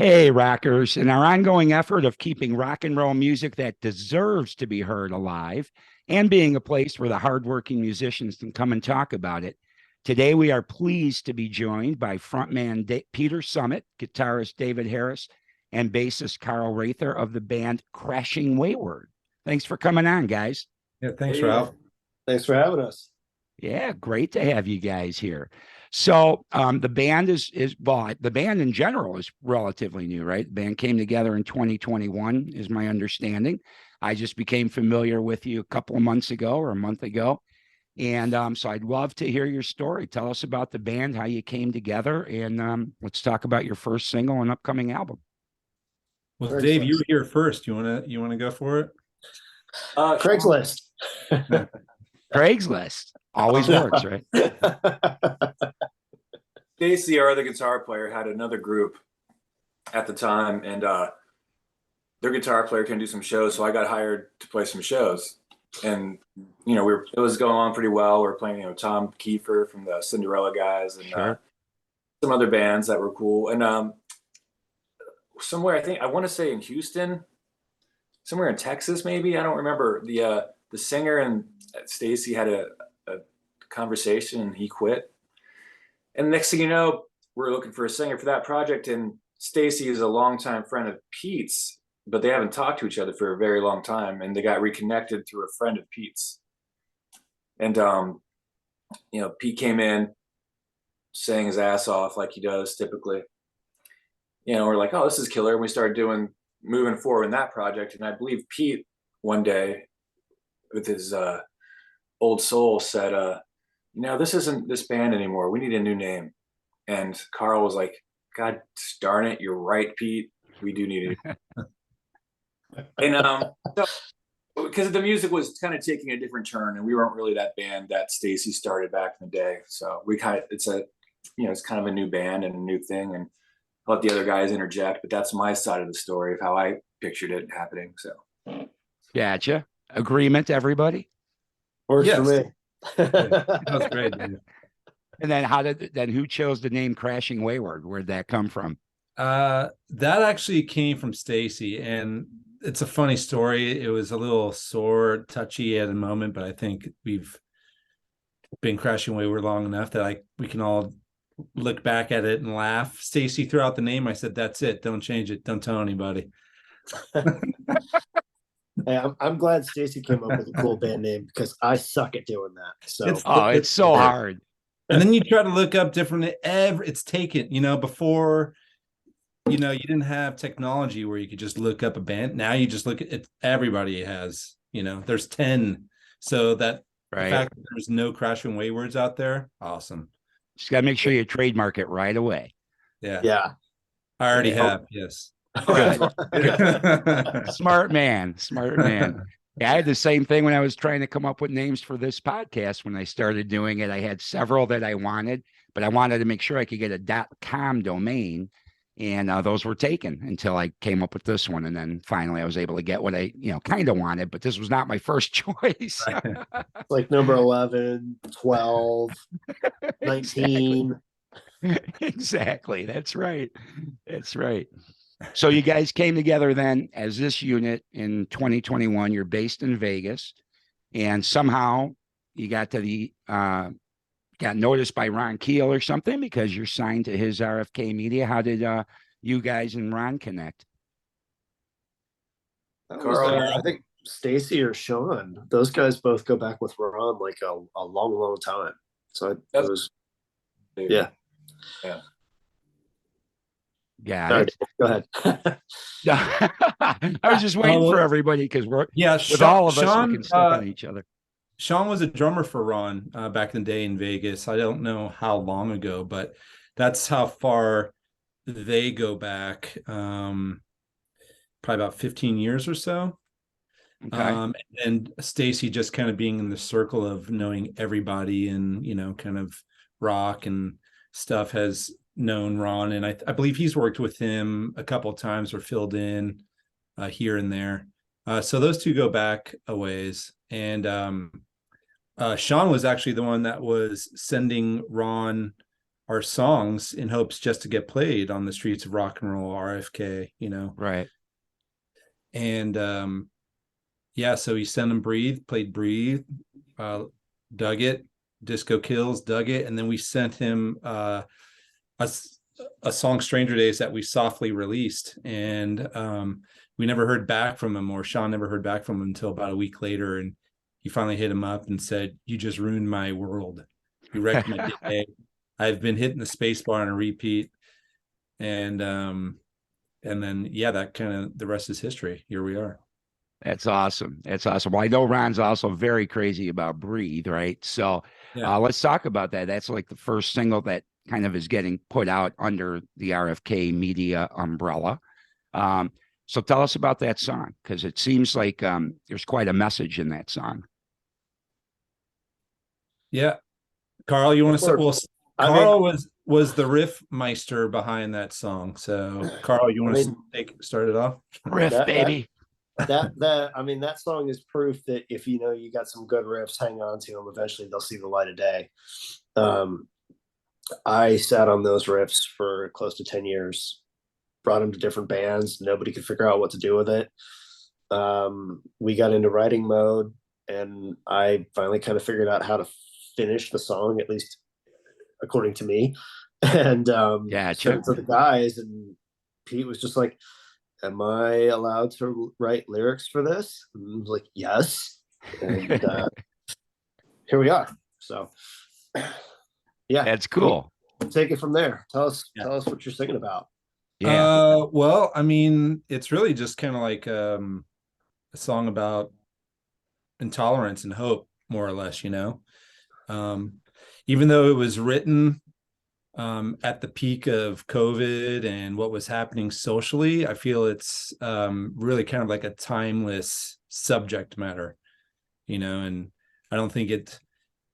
Hey, rockers. In our ongoing effort of keeping rock and roll music that deserves to be heard alive and being a place where the hardworking musicians can come and talk about it, today we are pleased to be joined by frontman Peter Summit, guitarist David Harris, and bassist Carl Rather of the band Crashing Wayward. Thanks for coming on, guys. Yeah, thanks, Ralph. Thanks for having us. Yeah, great to have you guys here. So the band the band in general is relatively new, right? The band came together in 2021, is my understanding. I just became familiar with you a couple of months ago or a month ago. And so I'd love to hear your story. Tell us about the band, how you came together, and let's talk about your first single and upcoming album. Well, Dave, you were here first. You wanna go for it? Craigslist. Craigslist always works, right? Stacy, our other guitar player, had another group at the time, and their guitar player couldn't do some shows, so I got hired to play some shows. And it was going on pretty well. We were playing, Tom Kiefer from the Cinderella guys, and some other bands that were cool. And somewhere, I want to say in Houston, somewhere in Texas, maybe, I don't remember. The singer and Stacy had a conversation, and he quit. And next thing you know, we're looking for a singer for that project. And Stacy is a longtime friend of Pete's, but they haven't talked to each other for a very long time. And they got reconnected through a friend of Pete's. And, Pete came in, sang his ass off like he does typically. We're like, oh, this is killer. And we started moving forward in that project. And I believe Pete one day with his old soul said, this isn't this band anymore. We need a new name. And Carl was like, God darn it, you're right, Pete. We do need it. And so, because the music was kind of taking a different turn, and we weren't really that band that Stacy started back in the day. So it's kind of a new band and a new thing. And I'll let the other guys interject, but that's my side of the story of how I pictured it happening. So, gotcha. Agreement, everybody? Works for me. That's great, man. And then who chose the name Crashing Wayward? Where'd that come from? That actually came from Stacy, and it's a funny story. It was a little sore, touchy at a moment, but I think we've been crashing wayward long enough that we can all look back at it and laugh. Stacy threw out the name. I said, "That's it. Don't change it. Don't tell anybody." Hey, I'm glad Stacy came up with a cool band name because I suck at doing that. So it's so hard. And then you try to look up different. It's taken. Before, you didn't have technology where you could just look up a band. Now you just look at it. Everybody has. There's 10. So that the fact that there's no Crashing Waywards out there, awesome. Just gotta make sure you trademark it right away. Yeah. I already have. Yes. Good. Smart man. Yeah, I had the same thing when I was trying to come up with names for this podcast. When I started doing it, I had several that I wanted, but I wanted to make sure I could get a .com domain, and those were taken until I came up with this one. And then finally I was able to get what I kind of wanted, but this was not my first choice. Like number 11, 12, 19. Exactly. That's right. So you guys came together then as this unit in 2021. You're based in Vegas, and somehow you got noticed by Ron Keel or something because you're signed to his RFK Media. How did you guys and Ron connect? I think Stacy or Sean. Those guys both go back with Ron like a long, long time. So it was, yeah. Yeah. Sorry, go ahead. I was just waiting for everybody because we're all of us looking stuff at each other. Sean was a drummer for Ron back in the day in Vegas. I don't know how long ago, but that's how far they go back. Probably about 15 years or so. Okay. And Stacy just kind of being in the circle of knowing everybody and, kind of rock and stuff has known Ron. And I believe he's worked with him a couple of times or filled in here and there. So those two go back a ways. And Sean was actually the one that was sending Ron our songs in hopes just to get played on the streets of rock and roll, RFK, Right. And yeah, so he sent him Breathe, played Breathe, dug it, Disco Kills, dug it, and then we sent him a song, Stranger Days, that we softly released, and we never heard back from him, or Sean never heard back from him until about a week later, and he finally hit him up and said, "You just ruined my world. You wrecked my day. I've been hitting the space bar on a repeat." And then yeah, that kind of, the rest is history. Here we are. That's awesome. That's awesome. Well, I know Ron's also very crazy about Breathe, right? So Yeah. let's talk about that. That's like the first single that kind of is getting put out under the RFK media umbrella. So tell us about that song, because it seems like there's quite a message in that song. Yeah. Carl, you want to say? Well, Carl was the riff meister behind that song. So Carl, you want to start it off? Riff, baby. That song is proof that if you got some good riffs, hang on to them. Eventually they'll see the light of day. I sat on those riffs for close to 10 years, brought them to different bands. Nobody could figure out what to do with it. We got into writing mode, and I finally kind of figured out how to finish the song, at least according to me. And sent it to the guys, and Pete was just like, "Am I allowed to write lyrics for this?" And I was like, "Yes." And here we are. So yeah, that's cool. Take it from there. Tell us what you're singing about. Yeah. Well, I mean, it's really just kind of like a song about intolerance and hope, more or less, even though it was written at the peak of COVID and what was happening socially, I feel it's really kind of like a timeless subject matter, and I don't think it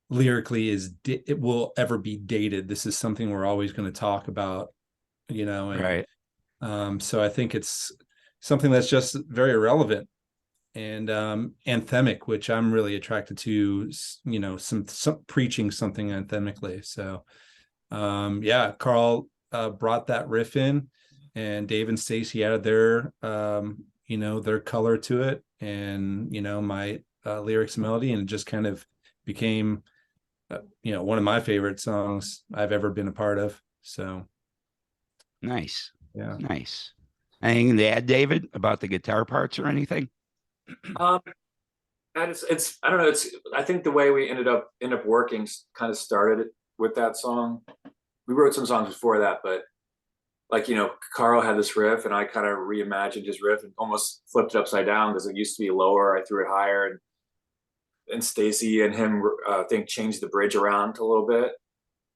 lyrically it will ever be dated. This is something we're always going to talk about, and right. So I think it's something that's just very relevant and anthemic, which I'm really attracted to, some preaching something anthemically. So yeah, Carl brought that riff in, and Dave and Stacy added their their color to it, and my lyrics and melody, and it just kind of became one of my favorite songs I've ever been a part of. So nice. Yeah. Nice. Anything to add, David, about the guitar parts or anything? And it's I don't know, I think the way we end up working kind of started it with that song. We wrote some songs before that, but like, Carl had this riff, and I kind of reimagined his riff and almost flipped it upside down, because it used to be lower. I threw it higher, and Stacy and him, I think, changed the bridge around a little bit.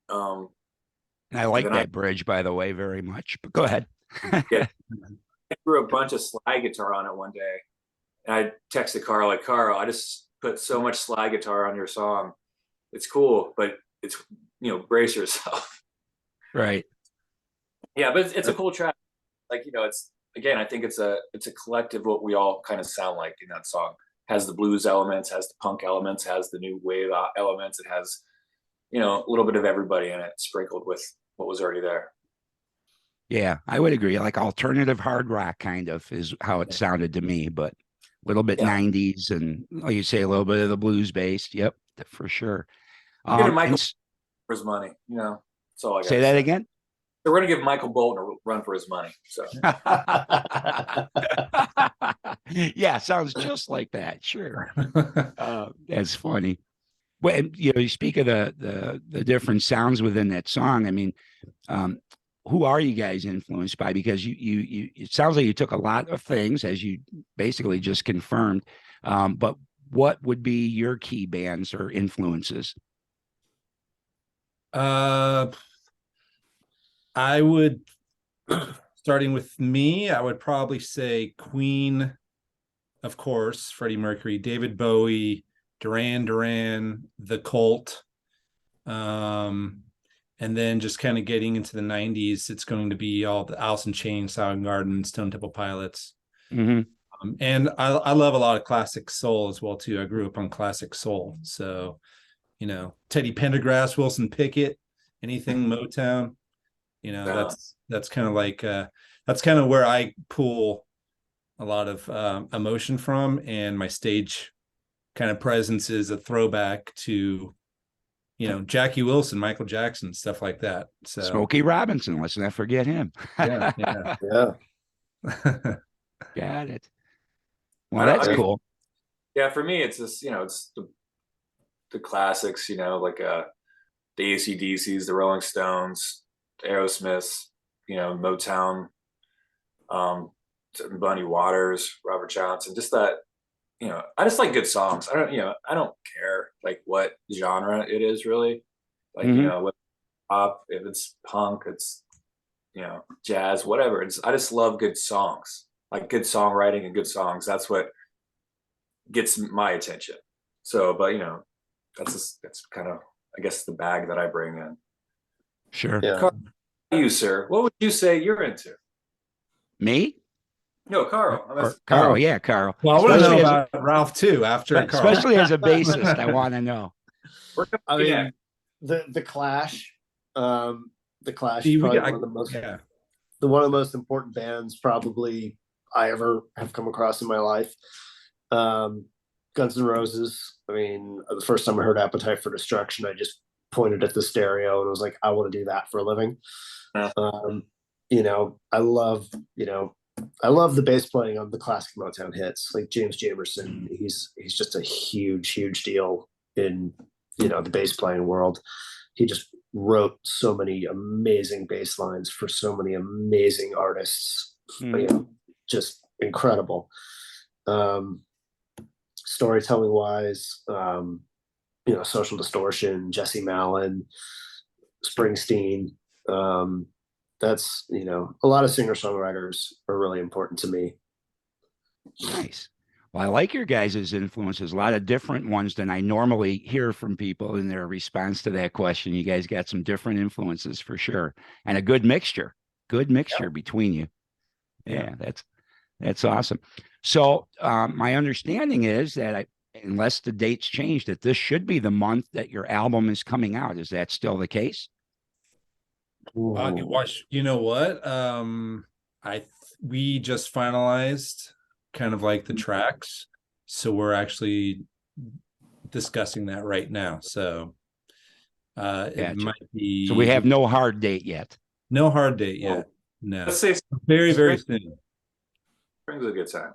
And I like that bridge, by the way, very much. But go ahead. Yeah, I threw a bunch of slide guitar on it one day, and I texted Carl, like, "Carl, I just put so much slide guitar on your song. It's cool, but it's brace yourself." Right. Yeah, but it's a cool track. Like, it's, again, I think it's a collective, what we all kind of sound like in that song. Has the blues elements, has the punk elements, has the new wave elements. It has, a little bit of everybody in it, sprinkled with what was already there. Yeah, I would agree. Like alternative hard rock kind of is how it sounded to me, but a little bit 90s, and like you say, a little bit of the blues based. Yep, for sure. Michael for his money, that's all I got. Say that again. So we're gonna give Michael Bolton a run for his money. So yeah, sounds just like that. Sure. That's funny. Well, you speak of the different sounds within that song. I mean, who are you guys influenced by? Because you it sounds like you took a lot of things, as you basically just confirmed. But what would be your key bands or influences? I would, starting with me, I would probably say Queen, of course, Freddie Mercury, David Bowie, Duran Duran, The Cult, and then just kind of getting into the 90s, it's going to be all the Alice in Chains, Soundgarden, Stone Temple Pilots. Mm-hmm. And I love a lot of classic soul as well, too. I grew up on classic soul. So, Teddy Pendergrass, Wilson Pickett, anything Motown. You know, Yeah. that's kind of like that's kind of where I pull a lot of emotion from, and my stage kind of presence is a throwback to, you know, Jackie Wilson, Michael Jackson, stuff like that. So Smokey Robinson, let's not forget him. yeah. Yeah. Got it. I Well, don't- that's I mean, cool. Yeah, for me, it's just, it's the classics, like the AC/DCs, the Rolling Stones, the Aerosmiths, Motown, Bunny Waters, Robert Johnson, just that, I just like good songs. I don't care like what genre it is really, like, Mhm. what pop, if it's punk, it's, jazz, whatever. I just love good songs, like good songwriting and good songs. That's what gets my attention. So, but that's kind of, I guess, the bag that I bring in. Sure. Yeah. Carl, you, sir, what would you say you're into? Me? No, Carl. Or Carl, Oh. yeah, Carl. Well, I want to know Especially as about Ralph too after a, Carl. especially as a bassist, I want to know. I Yeah. mean, the Clash, the Clash See, is we probably got- one of the most yeah. one of the most important bands probably I ever have come across in my life. Guns N' Roses. I mean, the first time I heard Appetite for Destruction, I just pointed at the stereo and was like, I want to do that for a living. Yeah. I love the bass playing on the classic Motown hits, like James Jamerson. He's just a huge deal in the bass playing world. He just wrote so many amazing bass lines for so many amazing artists. Just incredible. Storytelling wise, Social Distortion, Jesse Malin, Springsteen. That's a lot of singer-songwriters are really important to me. Nice. Well, I like your guys' influences, a lot of different ones than I normally hear from people in their response to that question. You guys got some different influences for sure, and a good mixture between you. Yeah, that's awesome. So my understanding is that unless the dates change, that this should be the month that your album is coming out. Is that still the case? You know what? We just finalized kind of like the tracks, so we're actually discussing that right now. So it Gotcha. might be. So we have no hard date yet. No hard date yet. No. Let's say Very spring. soon. Spring's a good time.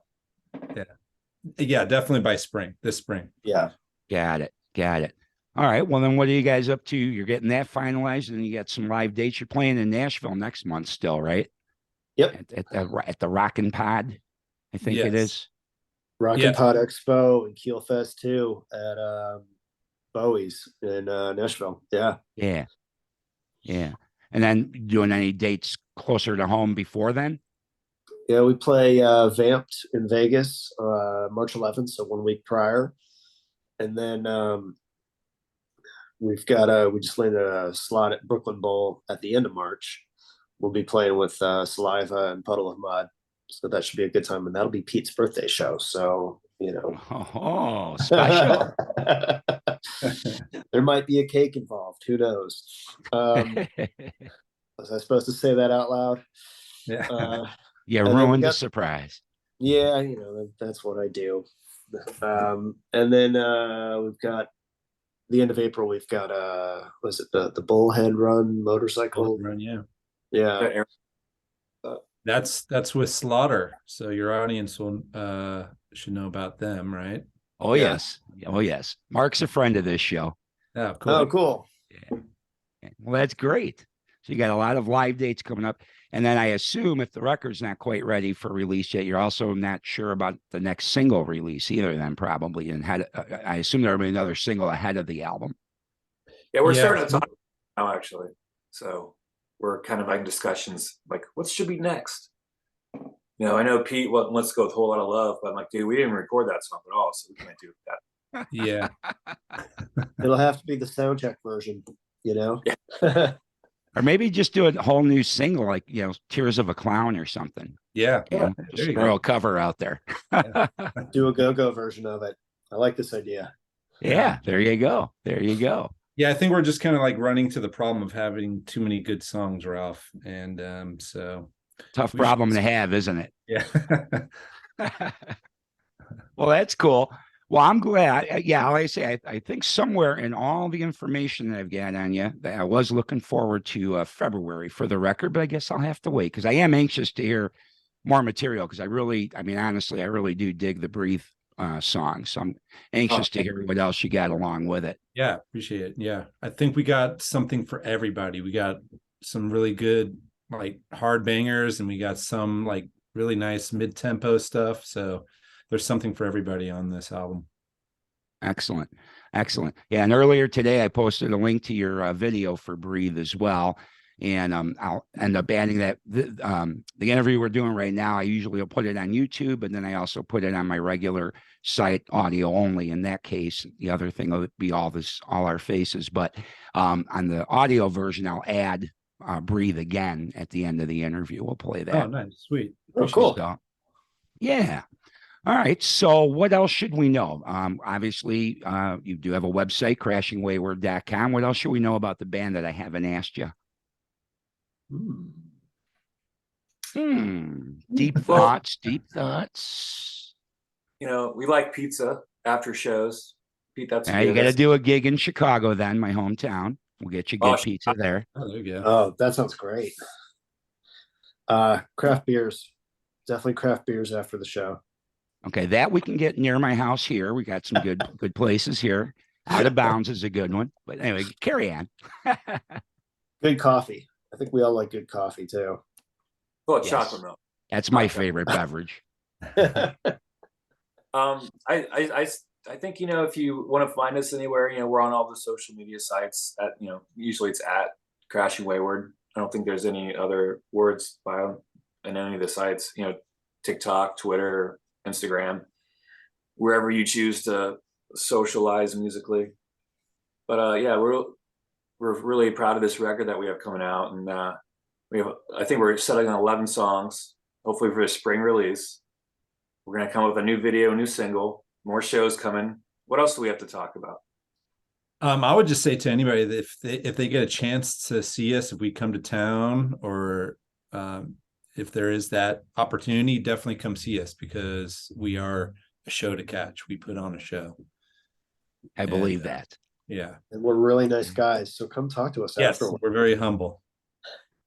Yeah, definitely by spring. This spring. Yeah. Got it. All right. Well, then what are you guys up to? You're getting that finalized, and you got some live dates. You're playing in Nashville next month still, right? Yep. At the Rockin' Pod, I think it Yes. is. Rockin' Pod Expo and Keel Fest too at Bowie's in Nashville. Yeah. Yeah. And then doing any dates closer to home before then? Yeah, we play Vamped in Vegas March 11th, so 1 week prior. And then we just landed a slot at Brooklyn Bowl at the end of March. We'll be playing with Saliva and Puddle of Mud. So that should be a good time. And that'll be Pete's birthday show. So, Oh, special. there might be a cake involved. Who knows? Was I supposed to say that out loud? Yeah. You and then ruined the surprise. Yeah, that's what I do. And then we've got the end of April. We've got was it the Bullhead Run motorcycle? Run, yeah. Yeah. That's with Slaughter. So your audience will should know about them, right? Oh, Yeah. yes. Mark's a friend of this show. Oh, cool. Oh, cool. Yeah. Well, that's great. So you got a lot of live dates coming up. And then I assume if the record's not quite ready for release yet, you're also not sure about the next single release either then probably. And I assume there'll be another single ahead of the album. Yeah, we're starting to talk now, actually. So we're kind of like discussions, like what should be next? I know Pete wants to go with Whole Lot of Love, but I'm like, dude, we didn't record that song at all, so we can't do that. Yeah. It'll have to be the soundcheck version, Yeah. Or maybe just do a whole new single, like, Tears of a Clown or something. Yeah. Just throw a cover out there. Do a go-go version of it. I like this idea. Yeah, there you go. Yeah, I think we're just kind of like running to the problem of having too many good songs, Ralph. And so Tough we should, problem to have, isn't it? yeah. Well, that's cool. Well, I'm glad. Yeah, like I say, I think somewhere in all the information that I've got on you, that I was looking forward to February for the record, but I guess I'll have to wait because I am anxious to hear more material because I mean, honestly, I really do dig the Breathe song. So I'm anxious to hear what else you got along with it. Yeah, appreciate it. Yeah. I think we got something for everybody. We got some really good, like hard bangers, and we got some like really nice mid-tempo stuff. So there's something for everybody on this album. Excellent. Excellent. Yeah. And earlier today, I posted a link to your video for Breathe as well. And I'll end up adding that. The interview we're doing right now, I usually will put it on YouTube, but then I also put it on my regular site, audio only. In that case, the other thing will be all our faces. But on the audio version, I'll add Breathe again at the end of the interview. We'll play that. Oh, nice. Sweet. Oh, cool. So, yeah. All right. So what else should we know? Obviously, you do have a website, crashingwayward.com. What else should we know about the band that I haven't asked you? Deep thoughts, deep thoughts. You know, we like pizza after shows. Pete, that's Now, you good. got to do a gig in Chicago then, my hometown. We'll get you good pizza there. Oh, there you go. Oh, that sounds great. Craft beers. Definitely craft beers after the show. Okay, that we can get near my house here. We got some good places here. Out of Bounds is a good one. But anyway, carry on. Good coffee. I think we all like good coffee too. Well, Yes. chocolate milk. That's my favorite beverage. I think, you know, if you want to find us anywhere, you know, we're on all the social media sites at, you know, usually it's at Crashing Wayward. I don't think there's any other words in any of the sites, you know, TikTok, Twitter, Instagram, wherever you choose to socialize musically. But yeah, we're really proud of this record that we have coming out, and I think we're settling on 11 songs, hopefully for a spring release. We're gonna come up with a new video, new single, more shows coming. What else do we have to talk about? I would just say to anybody that if they get a chance to see us, if we come to town, or if there is that opportunity, definitely come see us, because we are a show to catch. We put on a show. I believe that. Yeah. And we're really nice guys. So come talk to us Yes, afterwards. we're very humble.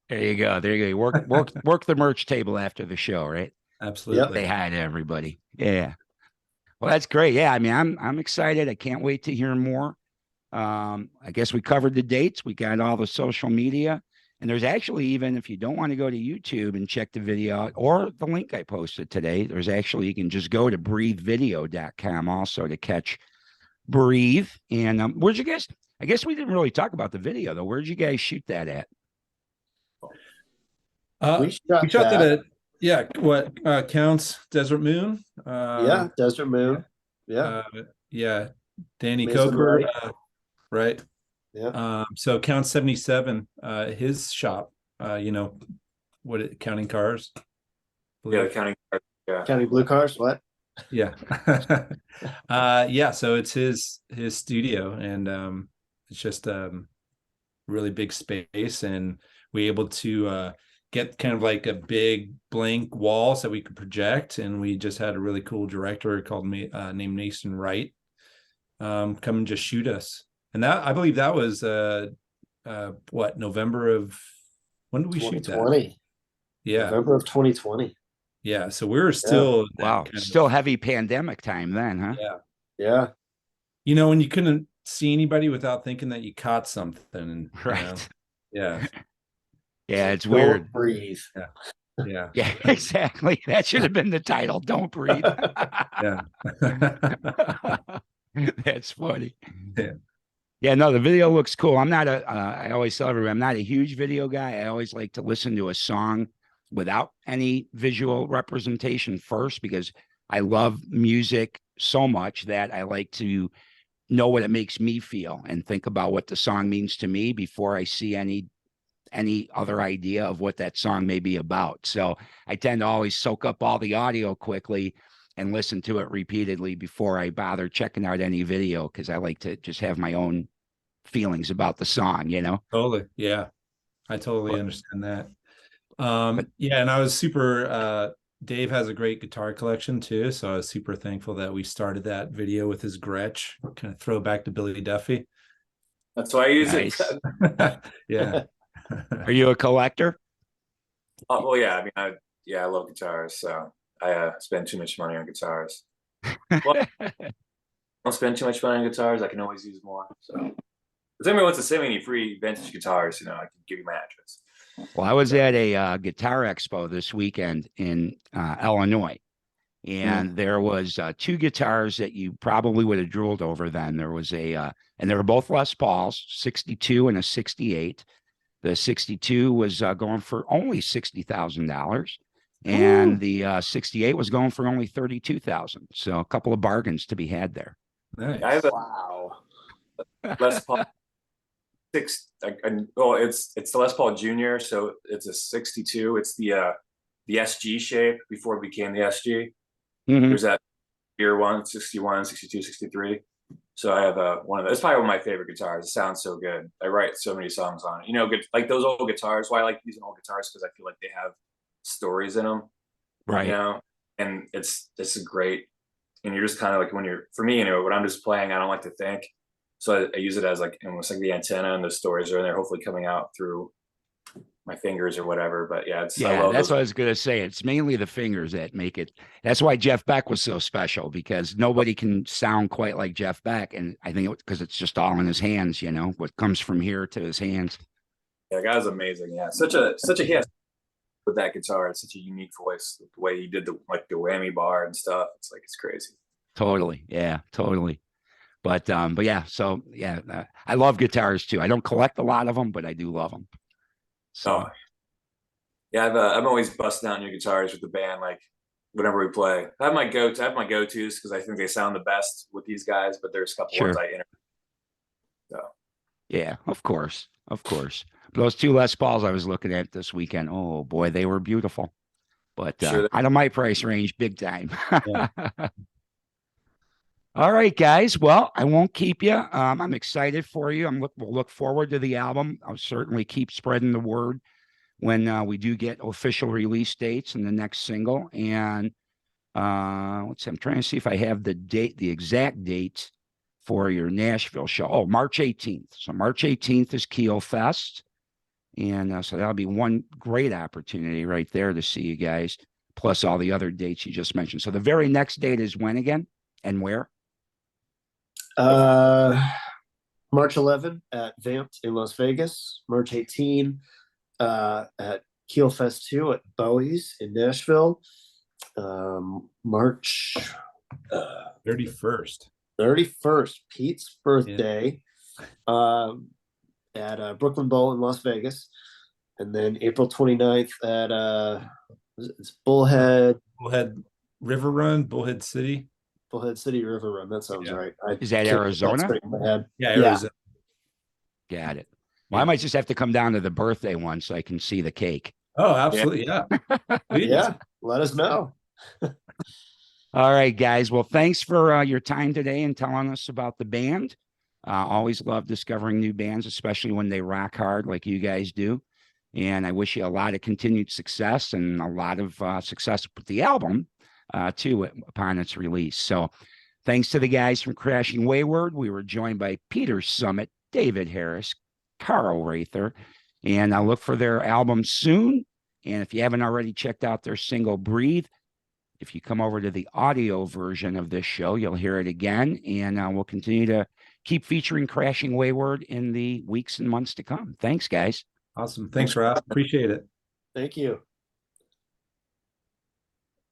There you go. There you go. Work the merch table after the show, right? Absolutely. Say hi to everybody. Yeah. Well, that's great. Yeah. I mean, I'm excited. I can't wait to hear more. I guess we covered the dates. We got all the social media. And there's actually, even if you don't want to go to YouTube and check the video out, or the link I posted today, there's actually, you can just go to breathevideo.com also to catch Breathe. And where'd you guys, I guess we didn't really talk about the video though. Where'd you guys shoot that at? We shot that at, yeah, what counts Desert Moon. Yeah, Desert Moon. Yeah. Yeah. Danny Mason Coker, Wright. right. Yeah. So Count 77, his shop, you know, counting cars. Yeah, counting. Yeah. County Blue Cars. What? Yeah. Yeah. So it's his studio, and it's just really big space, and we're able to get kind of like a big blank wall so we could project. And we just had a really cool director called named Mason Wright come and just shoot us. And that, I believe that was what, November of, when did we shoot that? 2020. Yeah. November of 2020. Yeah. So we were still Wow. Still heavy pandemic time then, huh? Yeah. Yeah. You know, when you couldn't see anybody without thinking that you caught something. Right. You know? Yeah. Yeah, it's Don't weird. breathe. Yeah. Yeah, exactly. That should have been the title. Don't breathe. Yeah. That's funny. Yeah. Yeah, no, the video looks cool. I'm not I always tell everybody, I'm not a huge video guy. I always like to listen to a song without any visual representation first, because I love music so much that I like to know what it makes me feel and think about what the song means to me before I see any other idea of what that song may be about. So I tend to always soak up all the audio quickly and listen to it repeatedly before I bother checking out any video, because I like to just have my own feelings about the song, you know. Totally. Yeah. I totally understand that. But Yeah, and I was super Dave has a great guitar collection too, so I was super thankful that we started that video with his Gretsch, kind of throwback to Billy Duffy. That's why I use nice. it. Yeah. Are you a collector? Oh, well, yeah. I mean, I love guitars, so I spend too much money on guitars. Well, I don't spend too much money on guitars. I can always use more. So, if anyone wants to send me any free vintage guitars, I can give you my address. Well, I was at a guitar expo this weekend in Illinois, and there was 2 guitars that you probably would have drooled over then. There was and they were both Les Pauls, 62 and a 68. The 62 was going for only $60,000, and the 68 was going for only $32,000. So a couple of bargains to be had there. Nice. I have a Wow. Les Paul it's the Les Paul Junior, so it's a 62. It's the SG shape before it became the SG. Mhm. There's that year one, 61, 62, 63. So I have one of those. It's probably one of my favorite guitars. It sounds so good. I write so many songs on it. Good, like those old guitars. Why I like using old guitars, because I feel like they have stories in them. Right. And it's a great. And you're just kind of like, for me, when I'm just playing, I don't like to think. So I use it as like almost like the antenna, and the stories are in there, hopefully coming out through my fingers or whatever. But yeah, I love that's those. what I was going to say. It's mainly the fingers that make it. That's why Jeff Beck was so special, because nobody can sound quite like Jeff Beck. And I think because it's just all in his hands, what comes from here to his hands. Yeah, the guy's amazing. Yeah, such a he has with that guitar. It's such a unique voice. The way he did the whammy bar and stuff. It's crazy. Totally. Yeah, totally. But yeah, so yeah, I love guitars too. I don't collect a lot of them, but I do love them. So yeah, I'm always busting out new guitars with the band, like whenever we play. I have my go-tos because I think they sound the best with these guys, but there's a couple ones I enter. So yeah, of course. But those 2 Les Pauls I was looking at this weekend, oh boy, they were beautiful. But out of my price range, big time. Yeah. All right, guys. Well, I won't keep you. I'm excited for you. We'll look forward to the album. I'll certainly keep spreading the word when we do get official release dates and the next single. And let's see, I'm trying to see if I have the exact date for your Nashville show. Oh, March 18th. So March 18th is Keel Fest. And so that'll be one great opportunity right there to see you guys, plus all the other dates you just mentioned. So the very next date is when again and where? March 11 at Vamped in Las Vegas. March 18 at Keel Fest 2 at Bowie's in Nashville. March 31st. 31st, Pete's birthday, at Brooklyn Bowl in Las Vegas. And then April 29th at it's Bullhead River Run, Bullhead City River Run. That sounds right. Is that Arizona? In my head. Yeah, Arizona. Got it. Well, I might just have to come down to the birthday one so I can see the cake. Oh, absolutely. Yeah. Yeah. Let us know. All right, guys. Well, thanks for your time today and telling us about the band. Always love discovering new bands, especially when they rock hard like you guys do. And I wish you a lot of continued success and a lot of success with the album, too, upon its release. So thanks to the guys from Crashing Wayward. We were joined by Peter Summit, David Harris, Carl Rather, and I'll look for their album soon. And if you haven't already checked out their single Breathe, if you come over to the audio version of this show, you'll hear it again. And we'll continue to keep featuring Crashing Wayward in the weeks and months to come. Thanks, guys. Awesome. Thanks, Ralph. Appreciate it. Thank you.